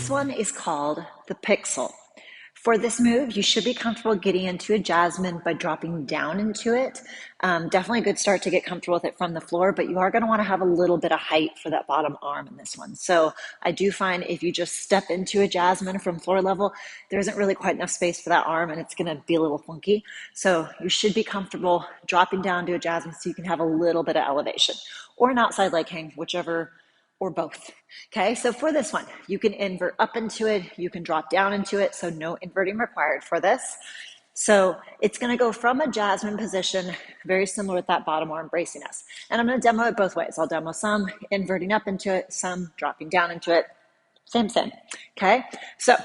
This one is called the pixel. For this move, you should be comfortable getting into a jasmine by dropping down into it. Definitely a good start to get comfortable with it from the floor, but you are going to want to have a little bit of height for that bottom arm in this one. So I do find if you just step into a jasmine from floor level, there isn't really quite enough space for that arm and it's going to be a little funky. So you should be comfortable dropping down to a jasmine so you can have a little bit of elevation, or an outside leg hang, whichever, or both. Okay, so for this one, you can invert up into it, you can drop down into it, so no inverting required for this. So it's going to go from a jasmine position, very similar with that bottom arm bracing us. And I'm going to demo it both ways. I'll demo some inverting up into it, some dropping down into it. Same. Okay, so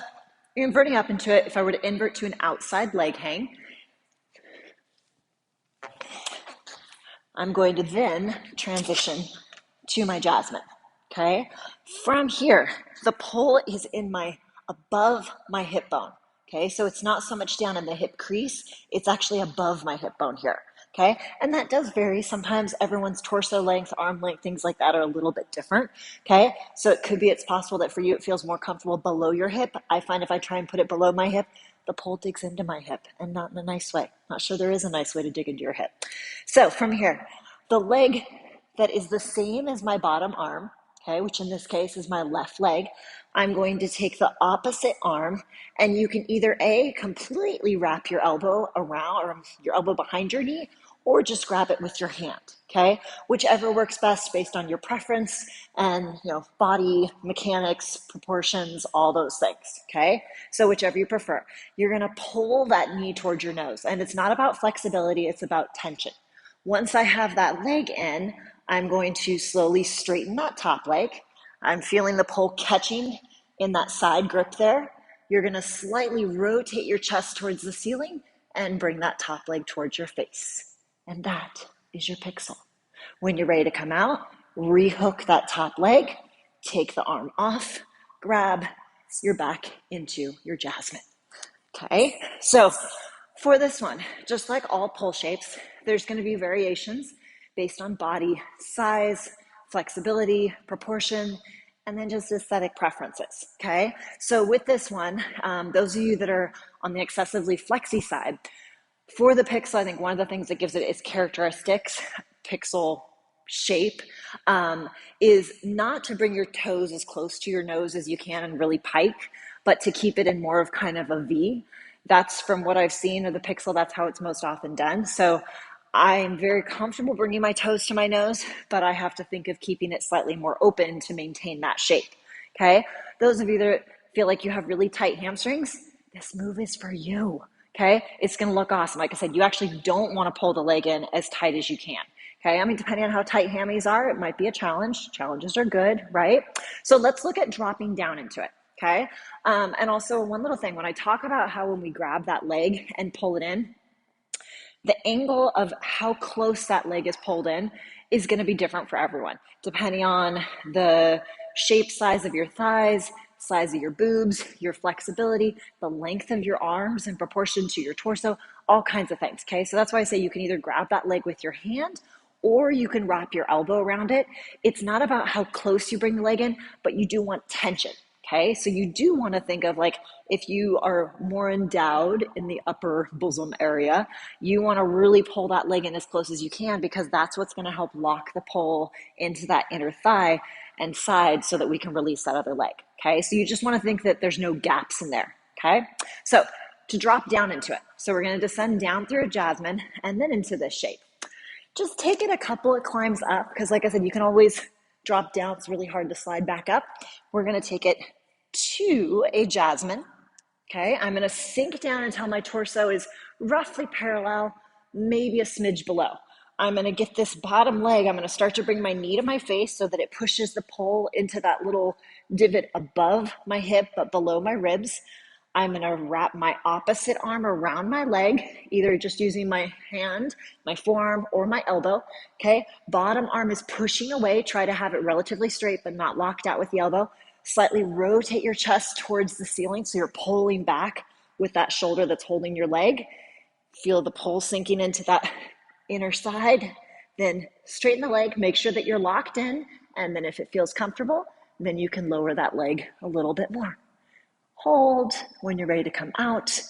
inverting up into it, if I were to invert to an outside leg hang, I'm going to then transition to my jasmine. Okay, from here, the pole is above my hip bone. Okay, so it's not so much down in the hip crease, it's actually above my hip bone here. Okay, and that does vary. Sometimes everyone's torso length, arm length, things like that are a little bit different. Okay, so it's possible that for you it feels more comfortable below your hip. I find if I try and put it below my hip, the pole digs into my hip, and not in a nice way. Not sure there is a nice way to dig into your hip. So from here, the leg that is the same as my bottom arm, okay, which in this case is my left leg, I'm going to take the opposite arm, and you can either completely wrap your elbow around, or your elbow behind your knee, or just grab it with your hand, okay? Whichever works best based on your preference and, body mechanics, proportions, all those things, okay? So whichever you prefer. You're gonna pull that knee towards your nose, and it's not about flexibility, it's about tension. Once I have that leg in, I'm going to slowly straighten that top leg. I'm feeling the pole catching in that side grip there. You're going to slightly rotate your chest towards the ceiling and bring that top leg towards your face. And that is your pixel. When you're ready to come out, rehook that top leg, take the arm off, grab, you're back into your jasmine. Okay, so for this one, just like all pole shapes, there's going to be variations based on body size, flexibility, proportion, and then just aesthetic preferences, okay? So with this one, those of you that are on the excessively flexy side, for the pixel, I think one of the things that gives it its characteristics, pixel shape, is not to bring your toes as close to your nose as you can and really pike, but to keep it in more of kind of a V. That's from what I've seen of the pixel, that's how it's most often done. So I'm very comfortable bringing my toes to my nose, but I have to think of keeping it slightly more open to maintain that shape, okay? Those of you that feel like you have really tight hamstrings, this move is for you, okay? It's gonna look awesome. Like I said, you actually don't wanna pull the leg in as tight as you can, okay? I mean, depending on how tight hammies are, it might be a challenge. Challenges are good, right? So let's look at dropping down into it, okay? And also one little thing, when I talk about how when we grab that leg and pull it in, the angle of how close that leg is pulled in is going to be different for everyone, depending on the shape, size of your thighs, size of your boobs, your flexibility, the length of your arms in proportion to your torso, all kinds of things, okay? So that's why I say you can either grab that leg with your hand or you can wrap your elbow around it. It's not about how close you bring the leg in, but you do want tension. Okay, so you do want to think of, like, if you are more endowed in the upper bosom area, you want to really pull that leg in as close as you can, because that's what's going to help lock the pole into that inner thigh and side so that we can release that other leg. Okay, so you just want to think that there's no gaps in there. Okay, so to drop down into it, so we're going to descend down through a jasmine and then into this shape. Just take it a couple of climbs up, because like I said, you can always drop down. It's really hard to slide back up. We're going to take it to a jasmine. Okay, I'm going to sink down until my torso is roughly parallel, maybe a smidge below. I'm going to get this bottom leg, I'm going to start to bring my knee to my face so that it pushes the pole into that little divot above my hip but below my ribs. I'm going to wrap my opposite arm around my leg, either just using my hand, my forearm, or my elbow. Okay, bottom arm is pushing away. Try to have it relatively straight but not locked out with the elbow. Slightly rotate your chest towards the ceiling so you're pulling back with that shoulder that's holding your leg. Feel the pole sinking into that inner side. Then straighten the leg, make sure that you're locked in, and then if it feels comfortable, then you can lower that leg a little bit more. hold. When you're ready to come out,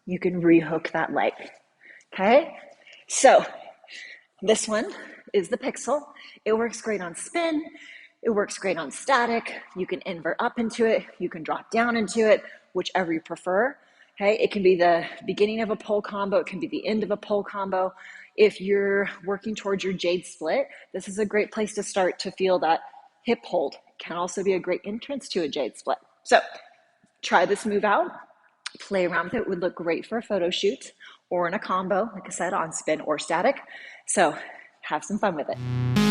you can rehook that leg. Okay? So this one is the pixel. It works great on spin. It works great on static. You can invert up into it. You can drop down into it, whichever you prefer. Okay, it can be the beginning of a pole combo. It can be the end of a pole combo. If you're working towards your jade split, this is a great place to start to feel that hip hold. It can also be a great entrance to a jade split. So try this move out. Play around with it. It would look great for a photo shoot or in a combo, like I said, on spin or static. So have some fun with it.